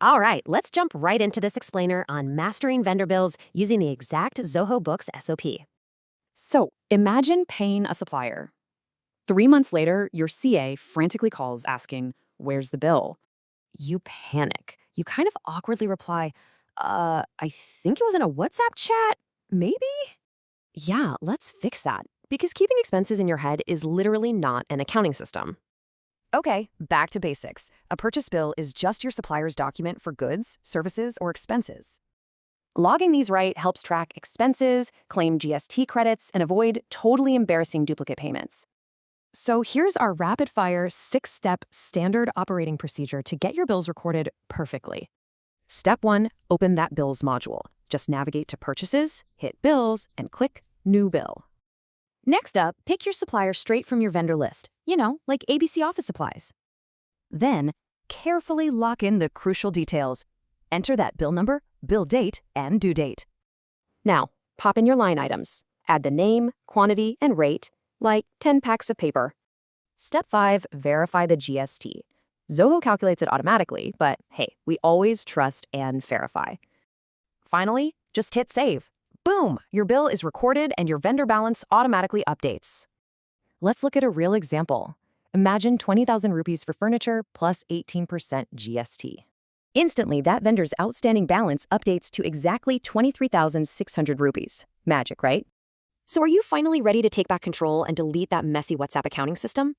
All right, let's jump right into this explainer on mastering vendor bills using the exact Zoho Books SOP. So imagine paying a supplier. 3 months later, your CA frantically calls asking, "Where's the bill?" You panic. You kind of awkwardly reply, I think it was in a WhatsApp chat, maybe? Yeah, let's fix that, because keeping expenses in your head is literally not an accounting system. Okay, back to basics. A purchase bill is just your supplier's document for goods, services, or expenses. Logging these right helps track expenses, claim GST credits, and avoid totally embarrassing duplicate payments. So here's our rapid-fire 6-step standard operating procedure to get your bills recorded perfectly. Step 1, open that bills module. Just navigate to Purchases, hit Bills, and click New Bill. Next up, pick your supplier straight from your vendor list, like ABC Office Supplies. Then, carefully lock in the crucial details. Enter that bill number, bill date, and due date. Now, pop in your line items. Add the name, quantity, and rate, like 10 packs of paper. Step 5, verify the GST. Zoho calculates it automatically, but hey, we always trust and verify. Finally, just hit save. Boom! Your bill is recorded and your vendor balance automatically updates. Let's look at a real example. Imagine 20,000 rupees for furniture plus 18% GST. Instantly, that vendor's outstanding balance updates to exactly 23,600 rupees. Magic, right? So are you finally ready to take back control and delete that messy WhatsApp accounting system?